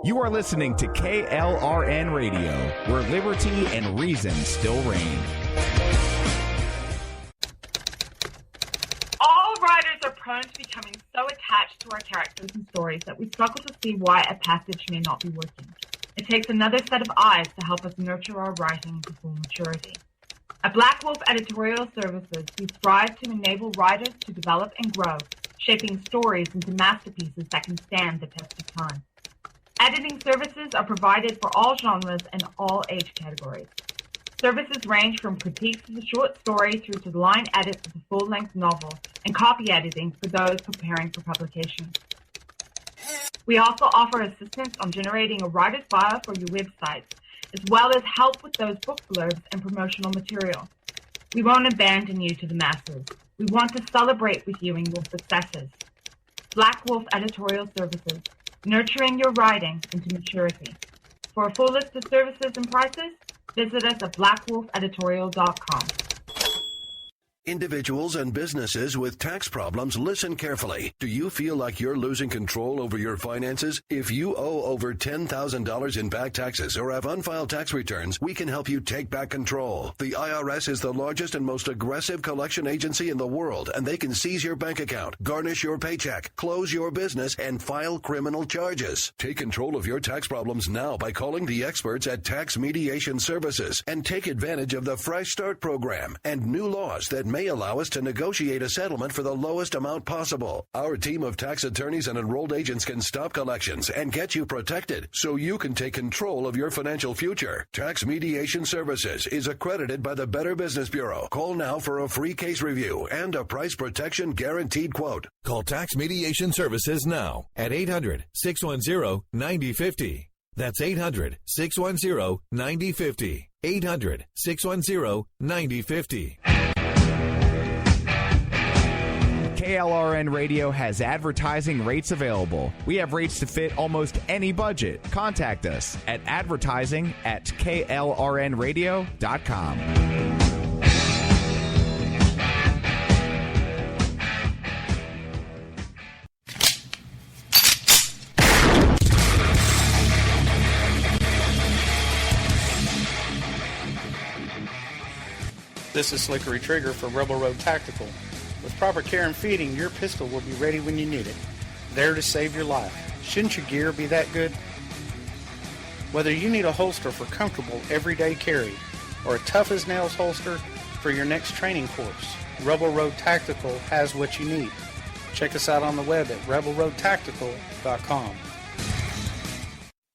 You are listening to KLRN Radio, where liberty and reason still reign. All writers are prone to becoming so attached to our characters and stories that we struggle to see why a passage may not be working. It takes another set of eyes to help us nurture our writing to full maturity. At Black Wolf Editorial Services, we strive to enable writers to develop and grow, shaping stories into masterpieces that can stand the test of time. Editing services are provided for all genres and all age categories. Services range from critiques of the short story through to the line edits of the full-length novel and copy editing for those preparing for publication. We also offer assistance on generating a writer's bio for your websites, as well as help with those book blurbs and promotional material. We won't abandon you to the masses. We want to celebrate with you in your successes. Black Wolf Editorial Services, nurturing your writing into maturity. For a full list of services and prices, visit us at blackwolfeditorial.com. Individuals and businesses with tax problems, listen carefully. Do you feel like you're losing control over your finances? If you owe over $10,000 in back taxes or have unfiled tax returns, we can help you take back control. The IRS is the largest and most aggressive collection agency in the world, and they can seize your bank account, garnish your paycheck, close your business, and file criminal charges. Take control of your tax problems now by calling the experts at Tax Mediation Services and take advantage of the Fresh Start program and new laws that may allow us to negotiate a settlement for the lowest amount possible. Our team of tax attorneys and enrolled agents can stop collections and get you protected so you can take control of your financial future. Tax Mediation Services is accredited by the Better Business Bureau. Call now for a free case review and a price protection guaranteed quote. Call Tax Mediation Services now at 800-610-9050. That's 800-610-9050. 800-610-9050. KLRN Radio has advertising rates available. We have rates to fit almost any budget. Contact us at advertising@klrnradio.com. This is Slickery Trigger for Rebel Road Tactical. With proper care and feeding, your pistol will be ready when you need it, there to save your life. Shouldn't your gear be that good? Whether you need a holster for comfortable everyday carry or a tough-as-nails holster for your next training course, Rebel Road Tactical has what you need. Check us out on the web at rebelroadtactical.com.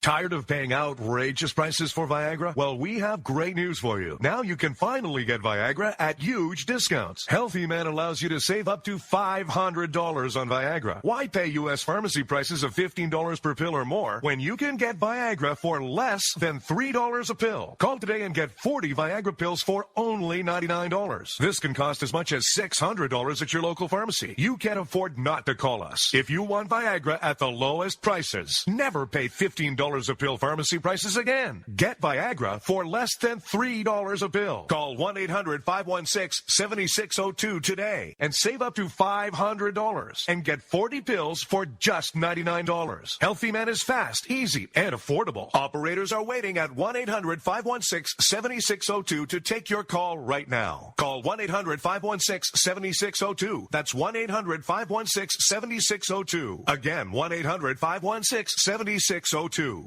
Tired of paying outrageous prices for Viagra? Well, we have great news for you. Now you can finally get Viagra at huge discounts. Healthy Man allows you to save up to $500 on Viagra. Why pay U.S. pharmacy prices of $15 per pill or more when you can get Viagra for less than $3 a pill? Call today and get 40 Viagra pills for only $99. This can cost as much as $600 at your local pharmacy. You can't afford not to call us. If you want Viagra at the lowest prices, never pay $15 a pill pharmacy prices again. Get Viagra for less than $3 a pill. Call 1-800-516-7602 today and save up to $500 and get 40 pills for just $99. Healthy Man is fast, easy, and affordable. Operators are waiting at 1-800-516-7602 to take your call right now. Call 1-800-516-7602. That's 1-800-516-7602. Again, 1-800-516-7602.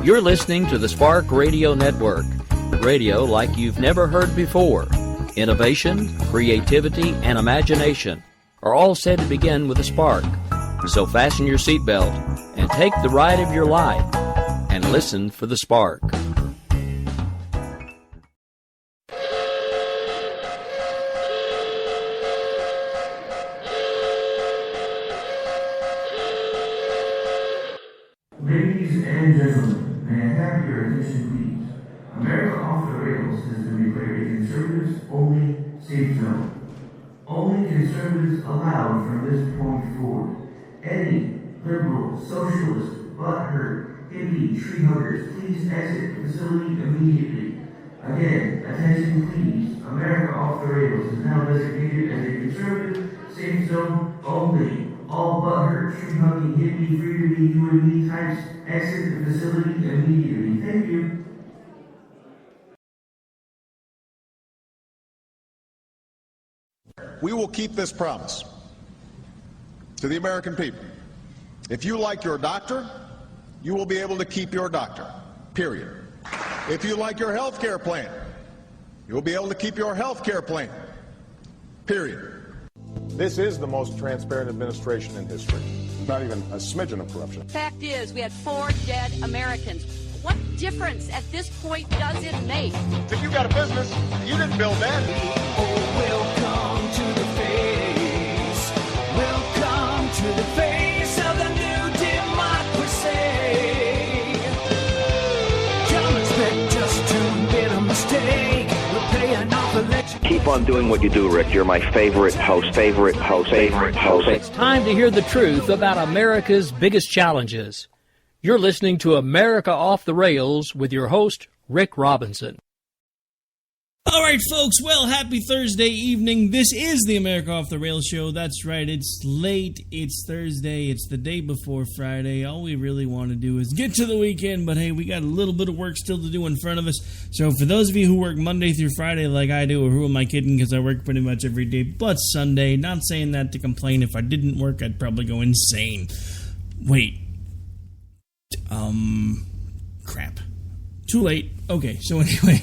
You're listening to the Spark Radio Network. Radio like you've never heard before. Innovation, creativity, and imagination are all said to begin with a spark. So fasten your seatbelt and take the ride of your life and listen for the spark. Ladies and gentlemen, may I have your attention please? America Off the Rails has been declared a conservatives-only safe zone. Only conservatives allowed from this point forward. Any liberal, socialist, butthurt, hippie, tree huggers, please exit the facility immediately. Again, attention please. America Off the Rails is now designated as a conservative safe zone only. All butthurt, tree-hugging, hippie, free-to-be, you and me types exit the facility immediately. Thank you. We will keep this promise to the American people. If you like your doctor, you will be able to keep your doctor, period. If you like your health care plan, you will be able to keep your health care plan, period. This is the most transparent administration in history. Not even a smidgen of corruption. Fact is, we had 4 dead Americans. What difference at this point does it make? If you got a business, you didn't build that. Oh, welcome to the face. Welcome to the face of the new democracy. Don't expect us to admit a mistake. We're paying off election. Keep on doing what you do, Rick. You're my favorite host. It's time to hear the truth about America's biggest challenges. You're listening to America Off the Rails with your host, Rick Robinson. All right, folks. Well, happy Thursday evening. This is the America Off the Rails show. That's right. It's late. It's Thursday. It's the day before Friday. All we really want to do is get to the weekend. But, hey, we got a little bit of work still to do in front of us. So for those of you who work Monday through Friday like I do, or who am I kidding, because I work pretty much every day but Sunday. Not saying that to complain. If I didn't work, I'd probably go insane. Wait. Crap. Too late. Okay, so anyway.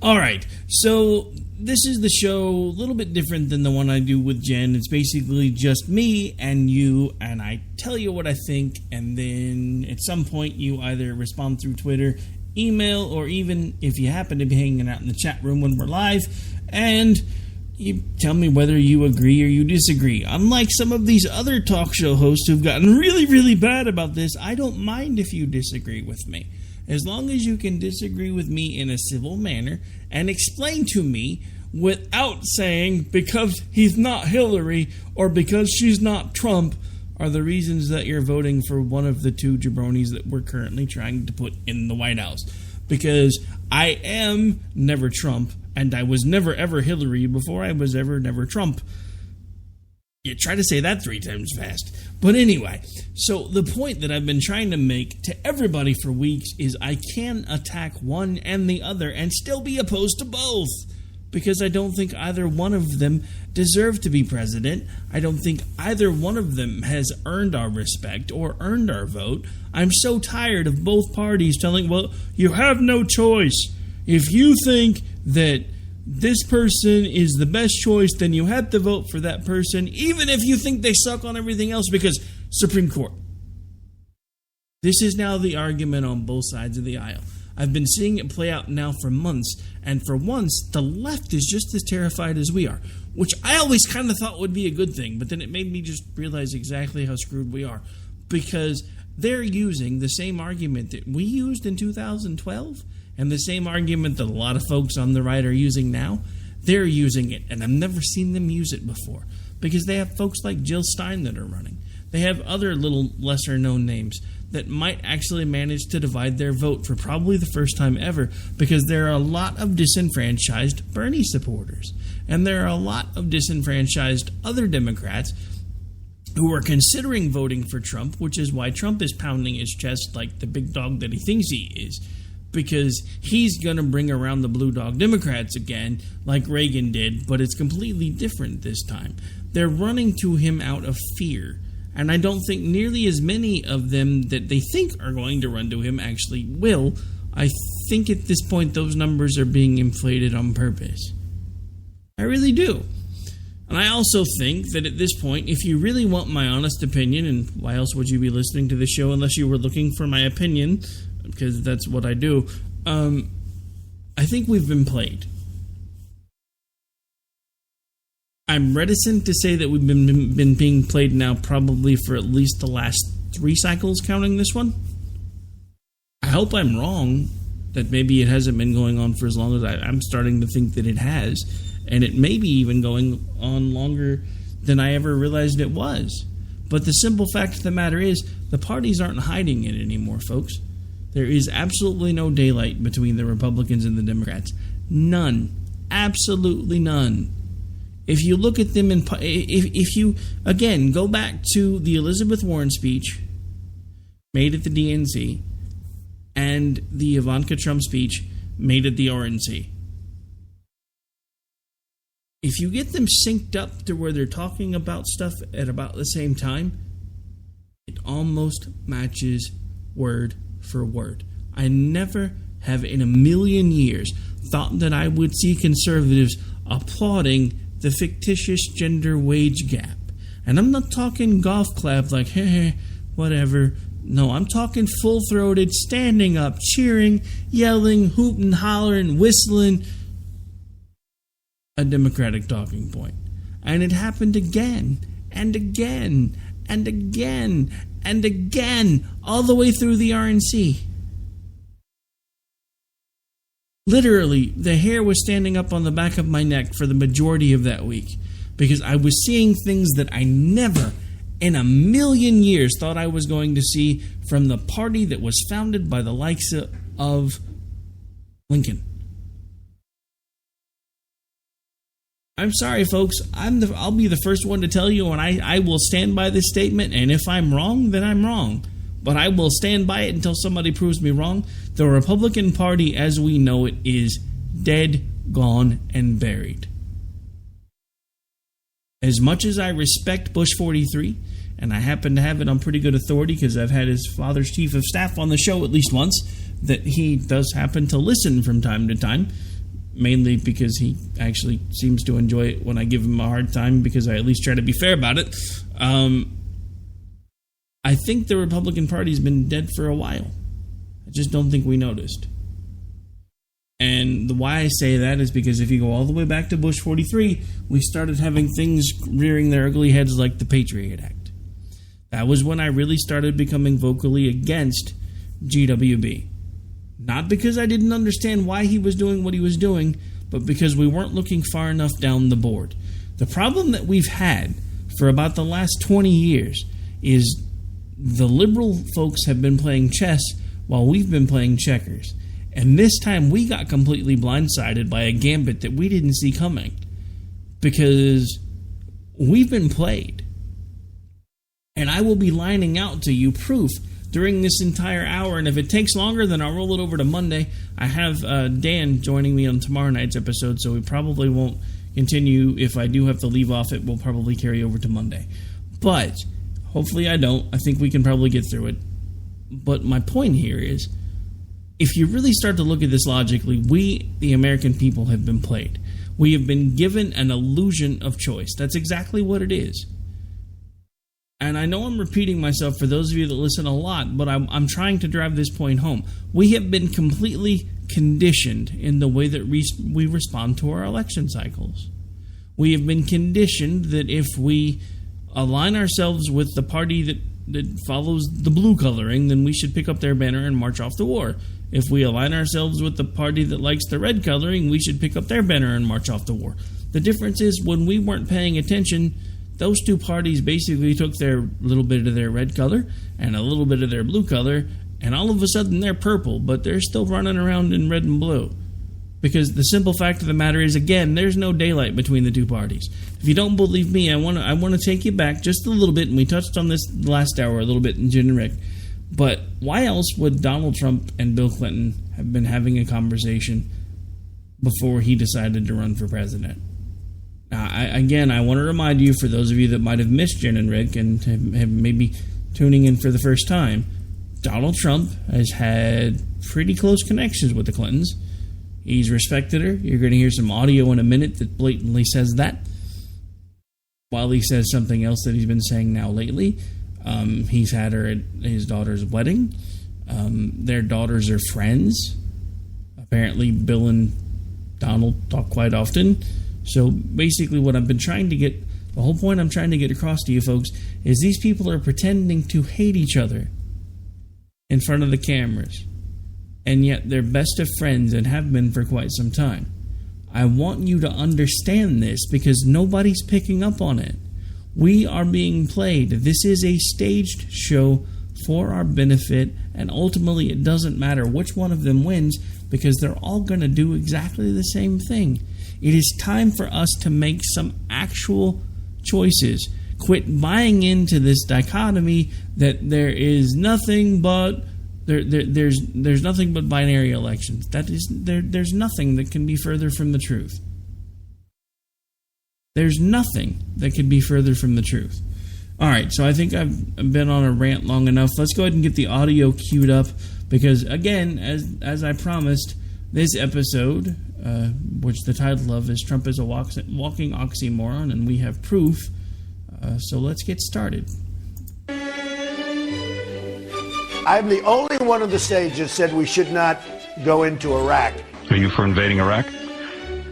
All right, so this is the show, a little bit different than the one I do with Jen. It's basically just me and you, and I tell you what I think, and then at some point you either respond through Twitter, email, or even if you happen to be hanging out in the chat room when we're live, and you tell me whether you agree or you disagree. Unlike some of these other talk show hosts who've gotten really, really bad about this, I don't mind if you disagree with me. As long as you can disagree with me in a civil manner and explain to me without saying because he's not Hillary or because she's not Trump are the reasons that you're voting for one of the two jabronis that we're currently trying to put in the White House. Because I am never Trump, and I was never ever Hillary before I was ever never Trump. You try to say that 3 times fast. But anyway, so the point that I've been trying to make to everybody for weeks is I can attack one and the other and still be opposed to both. Because I don't think either one of them deserve to be president. I don't think either one of them has earned our respect or earned our vote. I'm so tired of both parties telling, well, you have no choice. If you think that this person is the best choice, then you have to vote for that person, even if you think they suck on everything else, because Supreme Court. This is now the argument on both sides of the aisle. I've been seeing it play out now for months, and for once, the left is just as terrified as we are, which I always kind of thought would be a good thing, but then it made me just realize exactly how screwed we are, because they're using the same argument that we used in 2012, and the same argument that a lot of folks on the right are using now. They're using it, and I've never seen them use it before, because they have folks like Jill Stein that are running. They have other little lesser-known names that might actually manage to divide their vote for probably the first time ever, because there are a lot of disenfranchised Bernie supporters, and there are a lot of disenfranchised other Democrats who are considering voting for Trump, which is why Trump is pounding his chest like the big dog that he thinks he is, because he's going to bring around the blue dog Democrats again, like Reagan did, but it's completely different this time. They're running to him out of fear, and I don't think nearly as many of them that they think are going to run to him actually will. I think at this point those numbers are being inflated on purpose. I really do. And I also think that at this point, if you really want my honest opinion, and why else would you be listening to the show unless you were looking for my opinion, because that's what I do, I think we've been played. I'm reticent to say that we've been being played now probably for at least the last 3 cycles, counting this one. I hope I'm wrong, that maybe it hasn't been going on for as long as I'm starting to think that it has, and it may be even going on longer than I ever realized it was. But the simple fact of the matter is, the parties aren't hiding it anymore, folks. There is absolutely no daylight between the Republicans and the Democrats. None. Absolutely none. If you look at them, if you, again, go back to the Elizabeth Warren speech made at the DNC and the Ivanka Trump speech made at the RNC. If you get them synced up to where they're talking about stuff at about the same time, it almost matches word for word. I never have in a million years thought that I would see conservatives applauding the fictitious gender wage gap. And I'm not talking golf clap like, hey, whatever. No, I'm talking full-throated, standing up, cheering, yelling, hooting, hollering, whistling. A Democratic talking point. And it happened again, and again, and again, and again, all the way through the RNC. Literally, the hair was standing up on the back of my neck for the majority of that week because I was seeing things that I never in a million years thought I was going to see from the party that was founded by the likes of Lincoln. I'm sorry, folks. I'll be the first one to tell you, and I will stand by this statement, and if I'm wrong, then I'm wrong. But I will stand by it until somebody proves me wrong. The Republican Party, as we know it, is dead, gone, and buried. As much as I respect Bush 43, and I happen to have it on pretty good authority because I've had his father's chief of staff on the show at least once, that he does happen to listen from time to time, mainly because he actually seems to enjoy it when I give him a hard time because I at least try to be fair about it. I think the Republican Party's been dead for a while. I just don't think we noticed. And the why I say that is because if you go all the way back to Bush 43, we started having things rearing their ugly heads like the Patriot Act. That was when I really started becoming vocally against GWB. Not because I didn't understand why he was doing what he was doing, but because we weren't looking far enough down the board. The problem that we've had for about the last 20 years is the liberal folks have been playing chess while we've been playing checkers. And this time we got completely blindsided by a gambit that we didn't see coming. Because we've been played. And I will be lining out to you proof during this entire hour. And if it takes longer, then I'll roll it over to Monday. I have Dan joining me on tomorrow night's episode, so we probably won't continue. If I do have to leave off, it will probably carry over to Monday. But hopefully I don't. I think we can probably get through it. But my point here is, if you really start to look at this logically, we, the American people, have been played. We have been given an illusion of choice. That's exactly what it is. And I know I'm repeating myself for those of you that listen a lot, but I'm trying to drive this point home. We have been completely conditioned in the way that we respond to our election cycles. We have been conditioned that if we align ourselves with the party that follows the blue coloring, then we should pick up their banner and march off to war. If we align ourselves with the party that likes the red coloring, we should pick up their banner and march off to war. The difference is when we weren't paying attention, those two parties basically took their little bit of their red color and a little bit of their blue color, and all of a sudden they're purple, but they're still running around in red and blue. Because the simple fact of the matter is, again, there's no daylight between the two parties. If you don't believe me, I want to take you back just a little bit, and we touched on this last hour a little bit in Jen and Rick. But why else would Donald Trump and Bill Clinton have been having a conversation before he decided to run for president? Now, I want to remind you, for those of you that might have missed Jen and Rick and have maybe tuning in for the first time, Donald Trump has had pretty close connections with the Clintons. He's respected her. You're going to hear some audio in a minute that blatantly says that. While he says something else that he's been saying now lately. He's had her at his daughter's wedding. Their daughters are friends. Apparently, Bill and Donald talk quite often. So basically what I've been trying to get, the whole point I'm trying to get across to you folks, is these people are pretending to hate each other in front of the cameras. And yet they're best of friends and have been for quite some time. I want you to understand this because nobody's picking up on it. We are being played. This is a staged show for our benefit, and ultimately it doesn't matter which one of them wins because they're all going to do exactly the same thing. It is time for us to make some actual choices. Quit buying into this dichotomy that there is nothing but there's nothing but binary elections. That is there's nothing that can be further from the truth. There's nothing that can be further from the truth. All right, so I think I've been on a rant long enough. Let's go ahead and get the audio queued up because, again, as I promised, this episode, which the title of is Trump is a Walking Oxymoron, and we have proof. So let's get started. I'm the only one on the stage that said we should not go into Iraq. Are you for invading Iraq?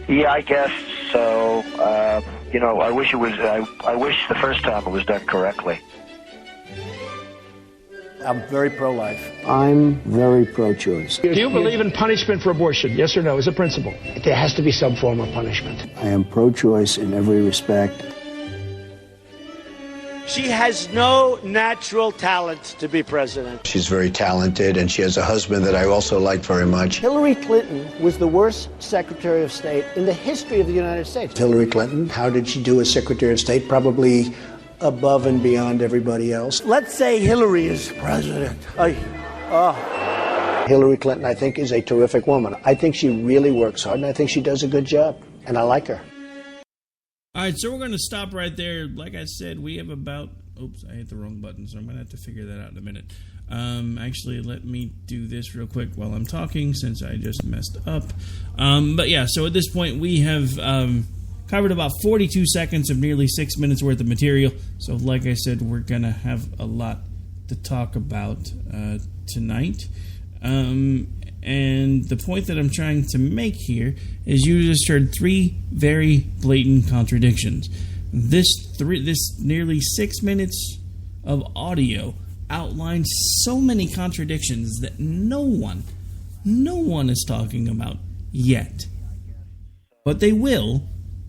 Yeah, I guess so. I wish it was. I wish the first time it was done correctly. I'm very pro-life. I'm very pro-choice. Do you believe in punishment for abortion? Yes or no, as a principle? There has to be some form of punishment. I am pro-choice in every respect. She has no natural talent to be president. She's very talented, and she has a husband that I also like very much. Hillary Clinton was the worst Secretary of State in the history of the United States. Hillary Clinton, how did she do as Secretary of State? Probably above and beyond everybody else. Let's say Hillary is president. Hillary Clinton, I think, is a terrific woman. I think she really works hard, and I think she does a good job, and I like her. All right, so we're going to stop right there. Like I said, we have about... Oops, I hit the wrong button, so I'm going to have to figure that out in a minute. Actually, let me do this real quick while I'm talking, since I just messed up. But yeah, so at this point, we have covered about 42 seconds of nearly 6 minutes worth of material. So like I said, we're going to have a lot to talk about tonight. And the point that I'm trying to make here is you just heard three very blatant contradictions. This nearly 6 minutes of audio outlines so many contradictions that no one is talking about yet. But they will.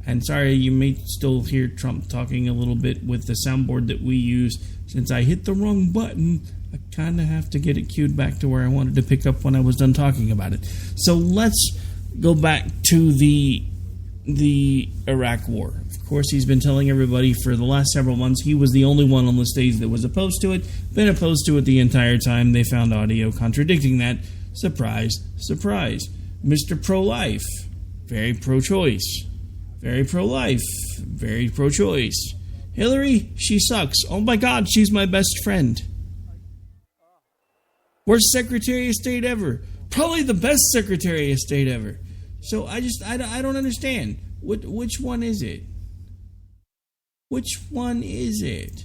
And sorry, you may still hear Trump talking a little bit with the soundboard that we use. Since I hit the wrong button, I kind of have to get it queued back to where I wanted to pick up when I was done talking about it. So let's go back to the Iraq War. Of course, he's been telling everybody for the last several months he was the only one on the stage that was opposed to it. Been opposed to it the entire time. They found audio contradicting that. Surprise, surprise. Mr. Pro-Life. Very pro-choice. Very pro-life. Very pro-choice. Hillary, she sucks. Oh my God, she's my best friend. Worst Secretary of State ever. Probably the best Secretary of State ever. So I don't understand. Which one is it? Which one is it?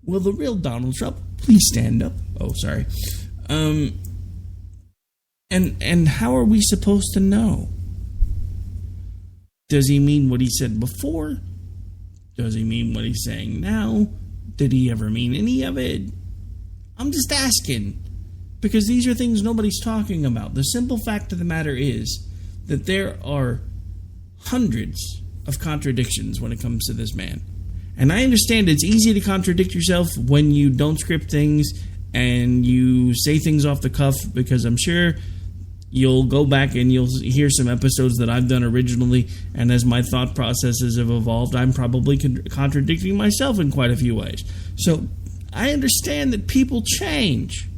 Will the real Donald Trump please stand up? Oh, sorry. And how are we supposed to know? Does he mean what he said before? Does he mean what he's saying now? Did he ever mean any of it? I'm just asking. Because these are things nobody's talking about. The simple fact of the matter is that there are hundreds of contradictions when it comes to this man. And I understand it's easy to contradict yourself when you don't script things and you say things off the cuff, because I'm sure you'll go back and you'll hear some episodes that I've done originally, and as my thought processes have evolved, I'm probably contradicting myself in quite a few ways. So I understand that people change.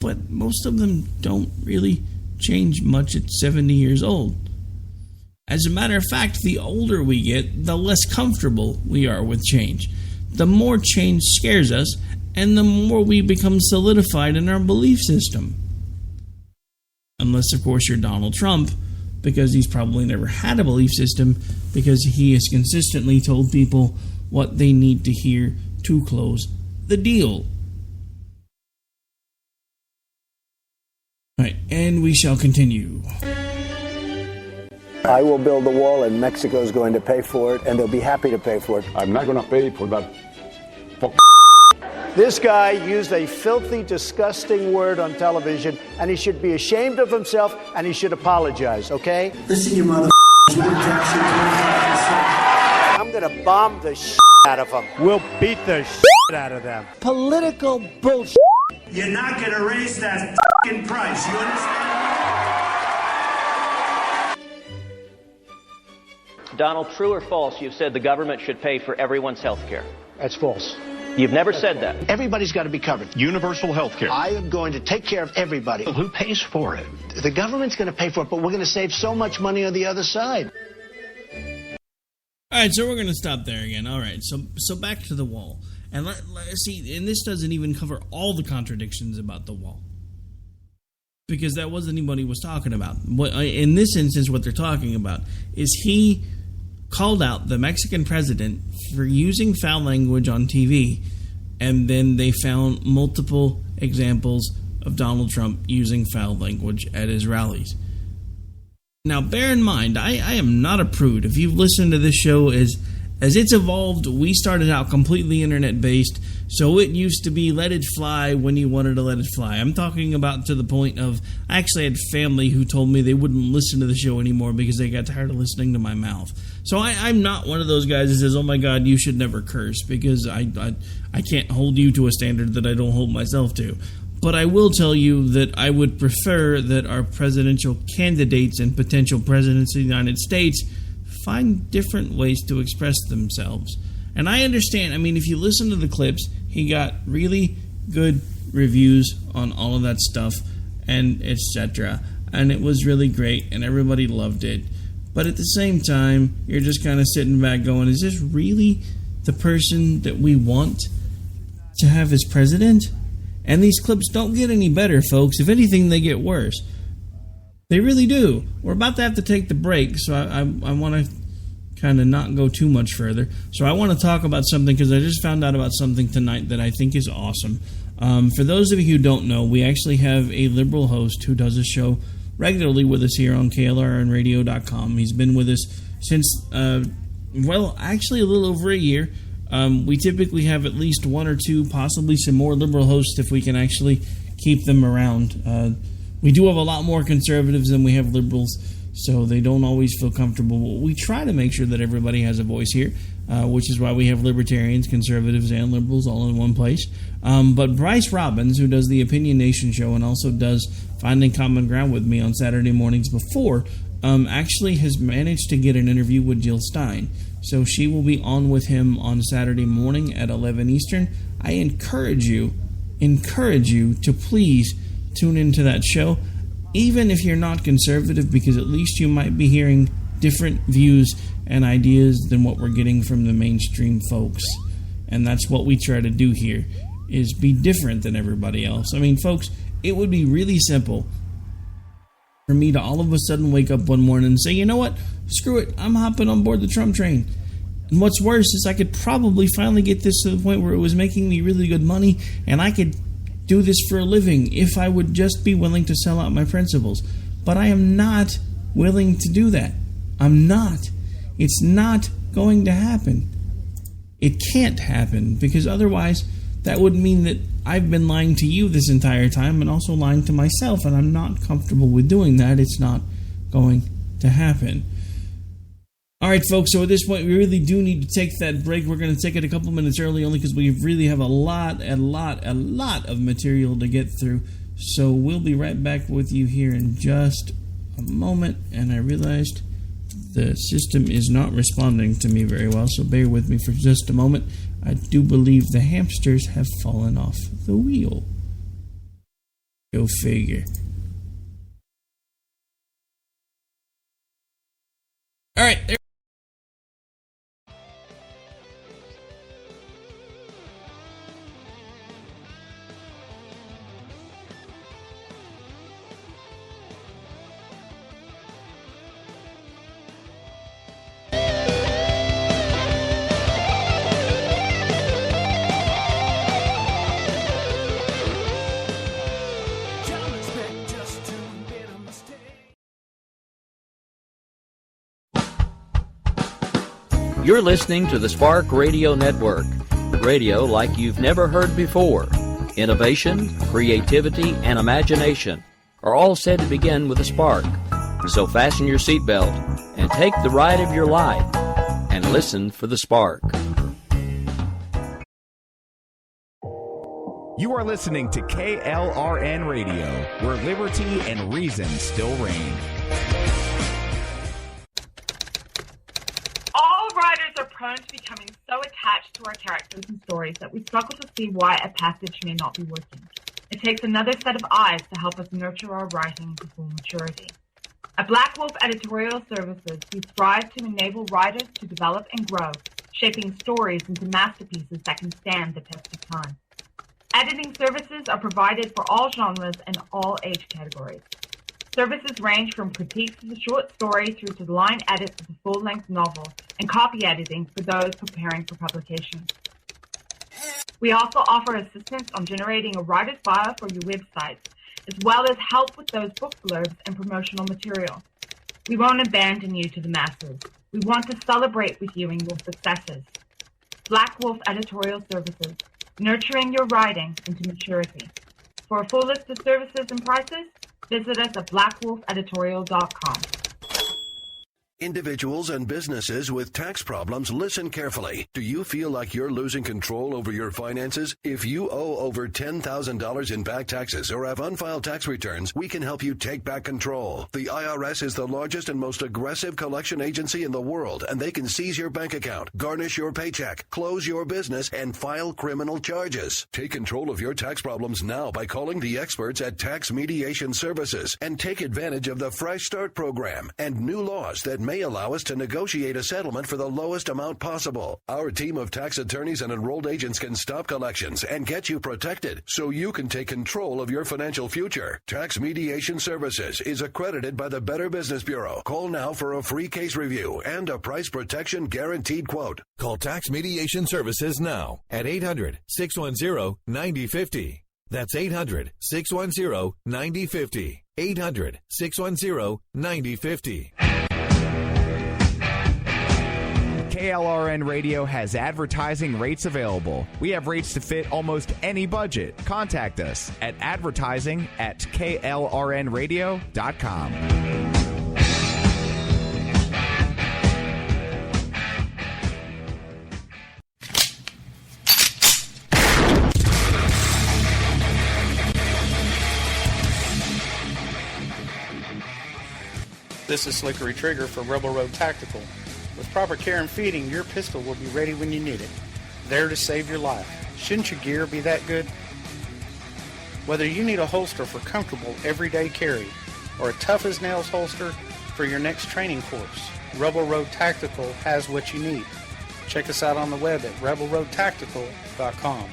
But most of them don't really change much at 70 years old. As a matter of fact, the older we get, the less comfortable we are with change. The more change scares us, and the more we become solidified in our belief system. Unless, of course, you're Donald Trump, because he's probably never had a belief system, because he has consistently told people what they need to hear to close the deal. Right, and we shall continue. I will build the wall, and Mexico is going to pay for it, and they'll be happy to pay for it. I'm not going to pay for that. This guy used a filthy, disgusting word on television, and he should be ashamed of himself, and he should apologize, okay? Listen, you mother... I'm going to bomb the shit out of them. We'll beat the shit out of them. Political bullshit. You're not going to raise that fucking price, you understand? Donald, true or false, you've said the government should pay for everyone's health care? That's false. You've never said that. Everybody's got to be covered. Universal health care. I am going to take care of everybody. Who pays for it? The government's going to pay for it, but we're going to save so much money on the other side. All right, so we're going to stop there again. All right, so back to the wall. And let's see, and this doesn't even cover all the contradictions about the wall. Because that wasn't what he was talking about. In this instance, what they're talking about is he called out the Mexican president for using foul language on TV, and then they found multiple examples of Donald Trump using foul language at his rallies. Now, bear in mind, I am not a prude. If you've listened to this show, as it's evolved, we started out completely internet-based, so it used to be let it fly when you wanted to let it fly. I'm talking about to the point of, I actually had family who told me they wouldn't listen to the show anymore because they got tired of listening to my mouth. So I'm not one of those guys that says, oh my God, you should never curse, because I can't hold you to a standard that I don't hold myself to. But I will tell you that I would prefer that our presidential candidates and potential presidents of the United States find different ways to express themselves. And I understand, I mean, if you listen to the clips, he got really good reviews on all of that stuff, and etc. And it was really great, and everybody loved it. But at the same time, you're just kind of sitting back going, is this really the person that we want to have as president? And these clips don't get any better, folks. If anything, they get worse. They really do. We're about to have to take the break, so I want to kind of not go too much further. So I want to talk about something, because I just found out about something tonight that I think is awesome. For those of you who don't know, we actually have a liberal host who does a show regularly with us here on KLRNradio.com. He's been with us since, actually a little over a year. We typically have at least one or two, possibly some more liberal hosts if we can actually keep them around. We do have a lot more conservatives than we have liberals, so they don't always feel comfortable. We try to make sure that everybody has a voice here, which is why we have libertarians, conservatives, and liberals all in one place. But Bryce Robbins, who does the Opinion Nation show and also does Finding Common Ground with me on Saturday mornings before, actually has managed to get an interview with Jill Stein. So she will be on with him on Saturday morning at 11 Eastern. I encourage you to please tune into that show, even if you're not conservative, because at least you might be hearing different views and ideas than what we're getting from the mainstream folks. And that's what we try to do here, is be different than everybody else. I mean, folks, it would be really simple for me to all of a sudden wake up one morning and say, you know what, screw it, I'm hopping on board the Trump train. And what's worse is I could probably finally get this to the point where it was making me really good money, and I could do this for a living if I would just be willing to sell out my principles. But I am not willing to do that. I'm not. It's not going to happen. It can't happen, because otherwise that would mean that I've been lying to you this entire time and also lying to myself, and I'm not comfortable with doing that. It's not going to happen. All right, folks, so at this point, we really do need to take that break. We're going to take it a couple minutes early only because we really have a lot of material to get through. So we'll be right back with you here in just a moment. And I realized the system is not responding to me very well, so bear with me for just a moment. I do believe the hamsters have fallen off the wheel. Go figure. All right, there. You're listening to the Spark Radio Network. Radio like you've never heard before. Innovation, creativity, and imagination are all said to begin with a spark. So fasten your seatbelt and take the ride of your life and listen for the spark. You are listening to KLRN Radio, where liberty and reason still reign. prone to becoming so attached to our characters and stories that we struggle to see why a passage may not be working. It takes another set of eyes to help us nurture our writing to full maturity. At Black Wolf Editorial Services, we strive to enable writers to develop and grow, shaping stories into masterpieces that can stand the test of time. Editing services are provided for all genres and all age categories. Services range from critiques of the short story through to line edits of the full-length novel and copy editing for those preparing for publication. We also offer assistance on generating a writer's bio for your websites, as well as help with those book blurbs and promotional material. We won't abandon you to the masses. We want to celebrate with you in your successes. Black Wolf Editorial Services, nurturing your writing into maturity. For a full list of services and prices, visit us at blackwolfeditorial.com. Individuals and businesses with tax problems, listen carefully. Do you feel like you're losing control over your finances? If you owe over $10,000 in back taxes or have unfiled tax returns, we can help you take back control. The IRS is the largest and most aggressive collection agency in the world, and they can seize your bank account, garnish your paycheck, close your business, and file criminal charges. Take control of your tax problems now by calling the experts at Tax Mediation Services and take advantage of the Fresh Start program and new laws that may allow us to negotiate a settlement for the lowest amount possible. Our team of tax attorneys and enrolled agents can stop collections and get you protected so you can take control of your financial future. Tax Mediation Services is accredited by the Better Business Bureau. Call now for a free case review and a price protection guaranteed quote. Call Tax Mediation Services now at 800-610-9050. That's 800-610-9050. 800-610-9050. KLRN Radio has advertising rates available. We have rates to fit almost any budget. Contact us at advertising@klrnradio.com. This is Slickery Trigger for Rebel Road Tactical. With proper care and feeding, your pistol will be ready when you need it, there to save your life. Shouldn't your gear be that good? Whether you need a holster for comfortable everyday carry or a tough-as-nails holster for your next training course, Rebel Road Tactical has what you need. Check us out on the web at rebelroadtactical.com.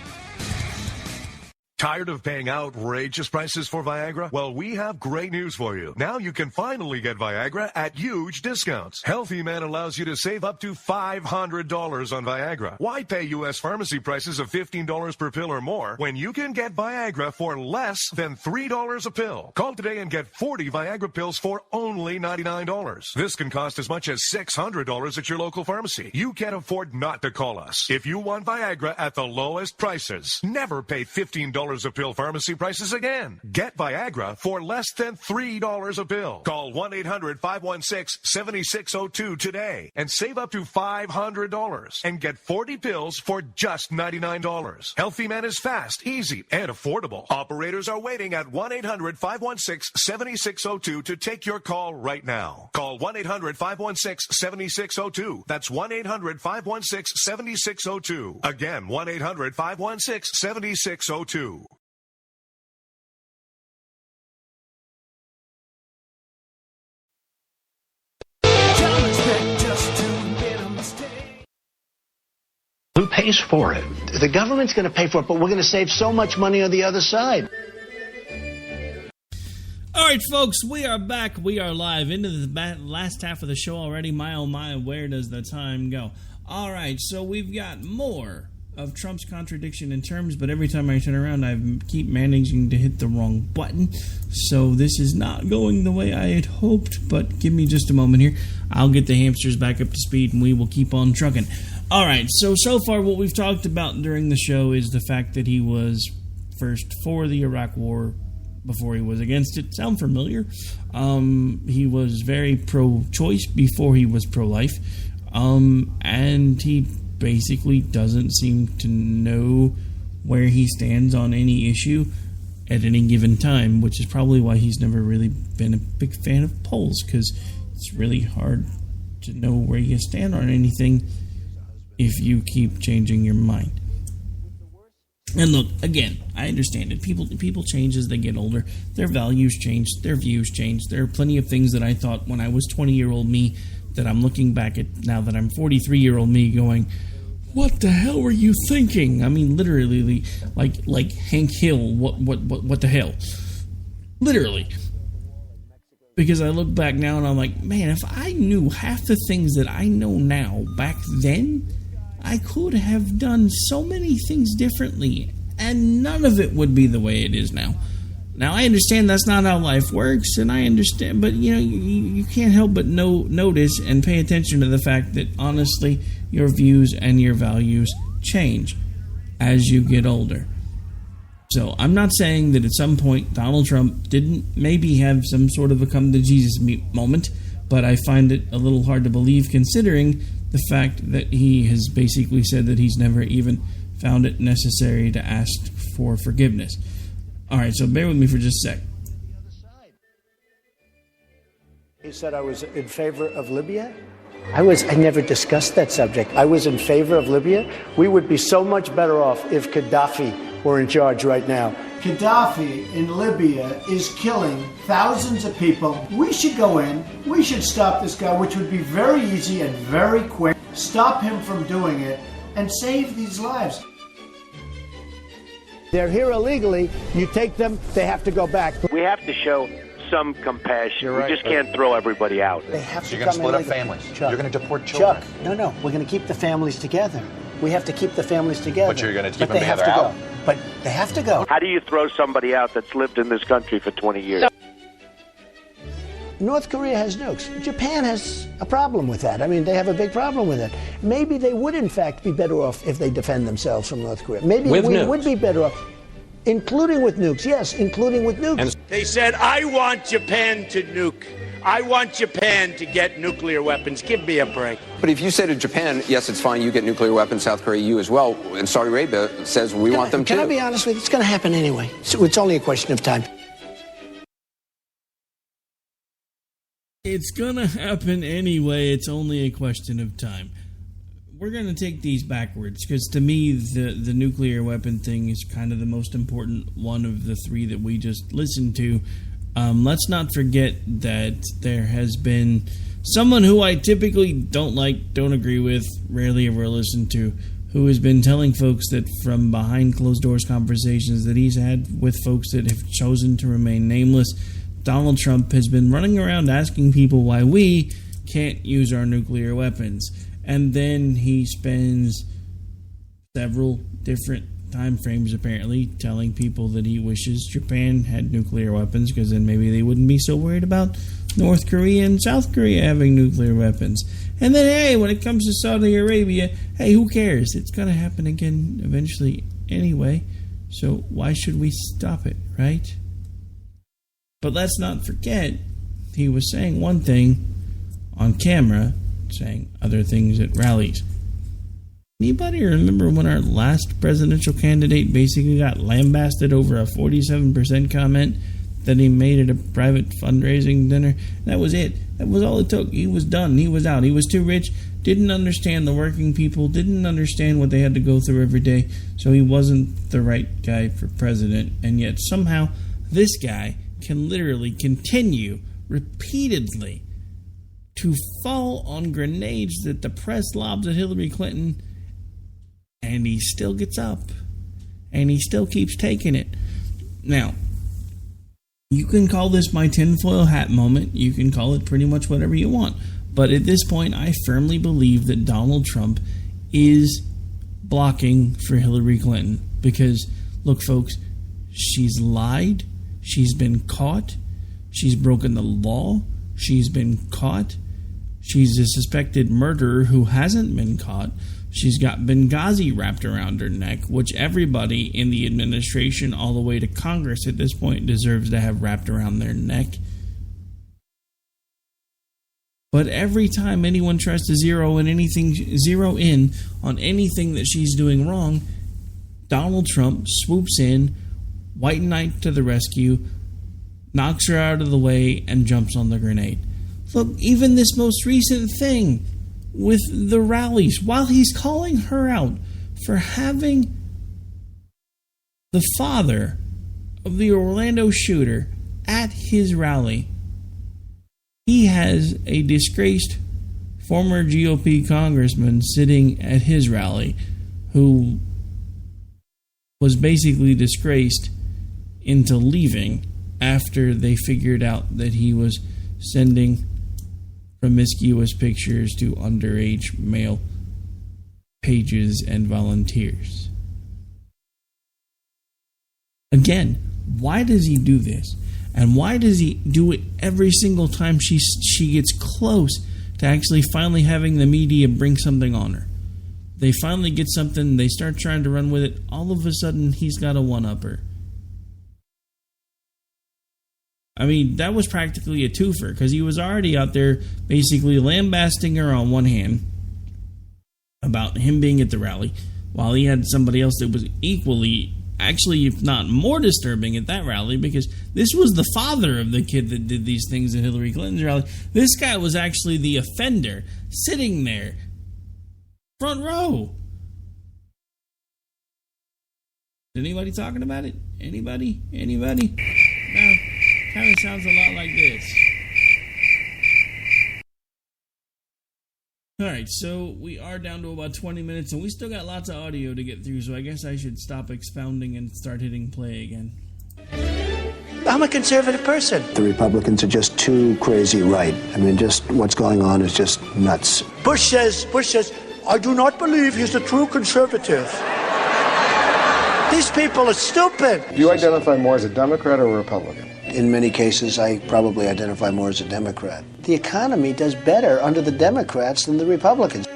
Tired of paying outrageous prices for Viagra? Well, we have great news for you. Now you can finally get Viagra at huge discounts. Healthy Man allows you to save up to $500 on Viagra. Why pay U.S. pharmacy prices of $15 per pill or more when you can get Viagra for less than $3 a pill? Call today and get 40 Viagra pills for only $99. This can cost as much as $600 at your local pharmacy. You can't afford not to call us. If you want Viagra at the lowest prices, never pay $15 a pill pharmacy prices again. Get Viagra for less than $3 a pill. Call 1-800-516-7602 today and save up to $500 and get 40 pills for just $99. Healthy Man is fast, easy, and affordable. Operators are waiting at 1-800-516-7602 to take your call right now. Call 1-800-516-7602. That's 1-800-516-7602. Again, 1-800-516-7602. Who pays for it? The government's going to pay for it, but we're going to save so much money on the other side. All right, folks, we are back. We are live into the last half of the show already. My, oh my, where does the time go? All right, so we've got more of Trump's contradiction in terms, but every time I turn around, I keep managing to hit the wrong button. So this is not going the way I had hoped, but give me just a moment here. I'll get the hamsters back up to speed, and we will keep on trucking. All right, so far what we've talked about during the show is the fact that he was first for the Iraq War before he was against it. Sound familiar? He was very pro-choice before he was pro-life, and he basically doesn't seem to know where he stands on any issue at any given time, which is probably why he's never really been a big fan of polls, because it's really hard to know where you stand on anything if you keep changing your mind. And look, again, I understand it. People change as they get older. Their values change. Their views change. There are plenty of things that I thought when I was 20-year-old me that I'm looking back at now that I'm 43-year-old me going, what the hell were you thinking? I mean, literally, like Hank Hill, what the hell? Literally. Because I look back now and I'm like, man, if I knew half the things that I know now back then, I could have done so many things differently, and none of it would be the way it is now. Now, I understand that's not how life works, and I understand, but, you can't help but notice and pay attention to the fact that, honestly, your views and your values change as you get older. So, I'm not saying that at some point Donald Trump didn't maybe have some sort of a come-to-Jesus moment, but I find it a little hard to believe considering the fact that he has basically said that he's never even found it necessary to ask for forgiveness. All right, so bear with me for just a sec. He said I was in favor of Libya. I never discussed that subject. I was in favor of Libya. We would be so much better off if Gaddafi were in charge right now. Gaddafi in Libya is killing thousands of people. We should go in. We should stop this guy, which would be very easy and very quick. Stop him from doing it and save these lives. They're here illegally. You take them, they have to go back. We have to show some compassion. You're right, we just can't throw everybody out. They have to You're going to come split up illegally. families. Chuck, You're going to deport children. Chuck, no. We're going to keep the families together. We have to keep the families together. But you're going to keep But them they have together to out. go. But they have to go. How do you throw somebody out that's lived in this country for 20 years? North Korea has nukes. Japan has a problem with that. I mean, they have a big problem with it. Maybe they would, in fact, be better off if they defend themselves from North Korea. Maybe we would be better off, including with nukes. Yes, including with nukes. They said, I want Japan to nuke. I want Japan to get nuclear weapons. Give me a break. But if you say to Japan, yes, it's fine, you get nuclear weapons, South Korea, you as well, and Saudi Arabia says we want them too. Can I be honest with you? It's going to happen anyway. So it's only a question of time. It's going to happen anyway. It's only a question of time. We're going to take these backwards because to me, the nuclear weapon thing is kind of the most important one of the three that we just listened to. Let's not forget that there has been someone who I typically don't like, don't agree with, rarely ever listen to, who has been telling folks that from behind closed doors conversations that he's had with folks that have chosen to remain nameless, Donald Trump has been running around asking people why we can't use our nuclear weapons. And then he spends several different time frames apparently telling people that he wishes Japan had nuclear weapons because then maybe they wouldn't be so worried about North Korea and South Korea having nuclear weapons. And then, hey, when it comes to Saudi Arabia, hey, who cares? It's going to happen again eventually anyway. So why should we stop it, right? But let's not forget, he was saying one thing on camera, saying other things at rallies. Anybody remember when our last presidential candidate basically got lambasted over a 47% comment that he made at a private fundraising dinner? That was it. That was all it took. He was done. He was out. He was too rich, didn't understand the working people, didn't understand what they had to go through every day, so he wasn't the right guy for president. And yet somehow this guy can literally continue repeatedly to fall on grenades that the press lobs at Hillary Clinton, and he still gets up, and he still keeps taking it. Now, you can call this my tinfoil hat moment, you can call it pretty much whatever you want, but at this point, I firmly believe that Donald Trump is blocking for Hillary Clinton, because, look folks, she's lied, she's been caught, she's broken the law, she's been caught, she's a suspected murderer who hasn't been caught, she's got Benghazi wrapped around her neck, which everybody in the administration all the way to Congress at this point deserves to have wrapped around their neck. But every time anyone tries to zero in on anything that she's doing wrong, Donald Trump swoops in, white knight to the rescue, knocks her out of the way, and jumps on the grenade. Look, even this most recent thing with the rallies while he's calling her out for having the father of the Orlando shooter at his rally. He has a disgraced former GOP congressman sitting at his rally who was basically disgraced into leaving after they figured out that he was sending promiscuous pictures to underage male pages and volunteers. Again, why does he do this? And why does he do it every single time she gets close to actually finally having the media bring something on her? They finally get something, they start trying to run with it, all of a sudden he's got a one-upper. I mean, that was practically a twofer, because he was already out there basically lambasting her on one hand about him being at the rally, while he had somebody else that was equally, actually, if not more disturbing at that rally, because this was the father of the kid that did these things at Hillary Clinton's rally. This guy was actually the offender, sitting there, front row. Is anybody talking about it? Anybody? No. Kind of sounds a lot like this. Alright, so we are down to about 20 minutes, and we still got lots of audio to get through, so I guess I should stop expounding and start hitting play again. I'm a conservative person. The Republicans are just too crazy right. I mean, just what's going on is just nuts. Bush says, I do not believe he's a true conservative. These people are stupid. Do you identify more as a Democrat or a Republican? In many cases, I probably identify more as a Democrat. The economy does better under the Democrats than the Republicans.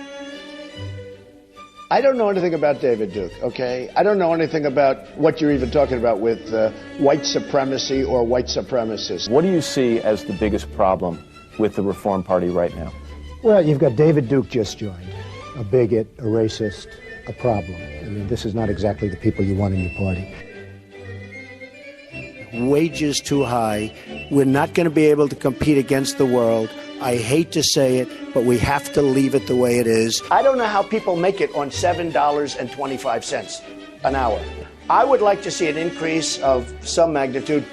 I don't know anything about David Duke, okay? I don't know anything about what you're even talking about with white supremacy or white supremacists. What do you see as the biggest problem with the Reform Party right now? Well, you've got David Duke just joined, a bigot, a racist, a problem. I mean, this is not exactly the people you want in your party. Wages too high. We're not going to be able to compete against the world. I hate to say it, but we have to leave it the way it is. I don't know how people make it on $7.25 an hour. I would like to see an increase of some magnitude.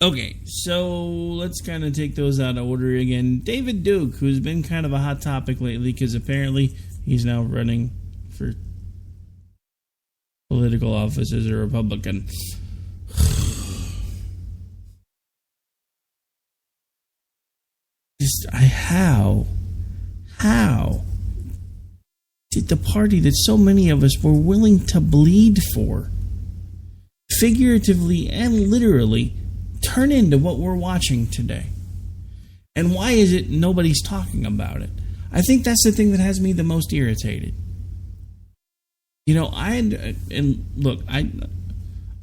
Okay, so let's kind of take those out of order again. David Duke, who's been kind of a hot topic lately because apparently he's now running for political office as a Republican. How did the party that so many of us were willing to bleed for, figuratively and literally, turn into what we're watching today? And why is it nobody's talking about it? I think that's the thing that has me the most irritated. You know, I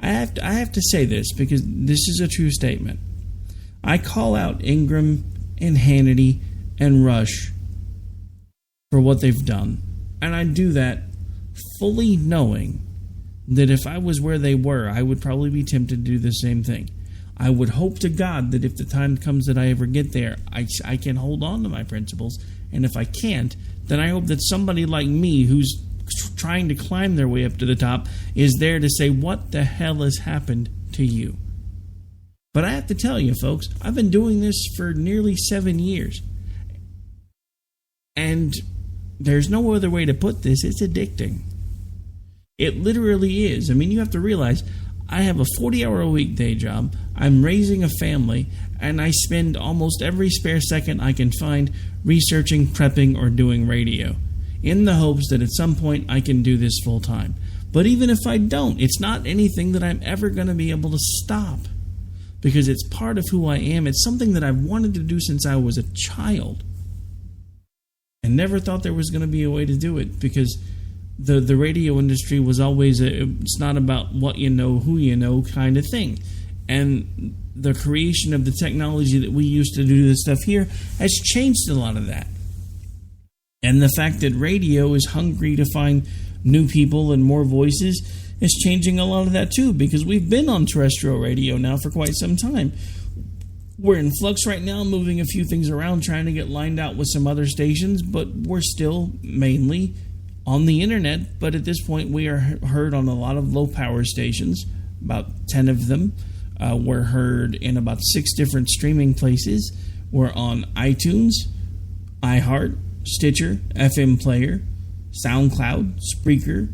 have to say this because this is a true statement. I call out Ingram and Hannity and Rush for what they've done. And I do that fully knowing that if I was where they were, I would probably be tempted to do the same thing. I would hope to God that if the time comes that I ever get there, I can hold on to my principles. And if I can't, then I hope that somebody like me who's trying to climb their way up to the top is there to say, what the hell has happened to you? But I have to tell you, folks, I've been doing this for nearly 7 years. And there's no other way to put this. It's addicting. It literally is. I mean, you have to realize I have a 40-hour-a-week day job. I'm raising a family, and I spend almost every spare second I can find researching, prepping, or doing radio, in the hopes that at some point I can do this full time. But even if I don't, it's not anything that I'm ever going to be able to stop, because it's part of who I am. It's something that I've wanted to do since I was a child, and never thought there was going to be a way to do it, because the radio industry was always it's not about what you know, who you know kind of thing. And the creation of the technology that we use to do this stuff here has changed a lot of that. And the fact that radio is hungry to find new people and more voices is changing a lot of that too, because we've been on terrestrial radio now for quite some time. We're in flux right now, moving a few things around, trying to get lined out with some other stations, but we're still mainly on the internet. But at this point, we are heard on a lot of low-power stations, about 10 of them. We're heard in about 6 different streaming places. We're on iTunes, iHeart, Stitcher, FM Player, SoundCloud, Spreaker,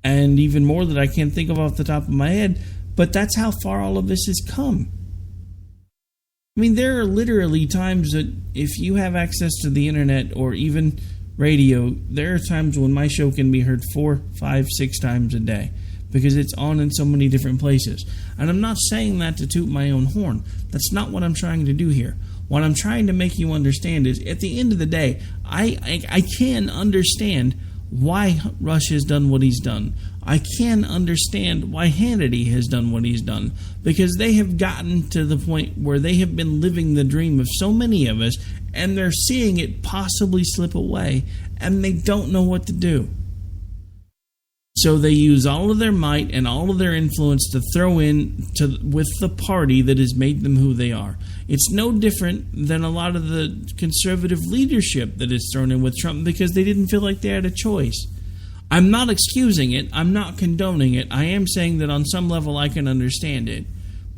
and even more that I can't think of off the top of my head. But that's how far all of this has come. I mean, there are literally times that if you have access to the internet or even radio, there are times when my show can be heard 4, 5, 6 times a day because it's on in so many different places. And I'm not saying that to toot my own horn. That's not what I'm trying to do here. What I'm trying to make you understand is, at the end of the day, I can understand why Rush has done what he's done. I can understand why Hannity has done what he's done, because they have gotten to the point where they have been living the dream of so many of us, and they're seeing it possibly slip away, and they don't know what to do. So they use all of their might and all of their influence to throw in with the party that has made them who they are. It's no different than a lot of the conservative leadership that is thrown in with Trump because they didn't feel like they had a choice. I'm not excusing it. I'm not condoning it. I am saying that on some level I can understand it.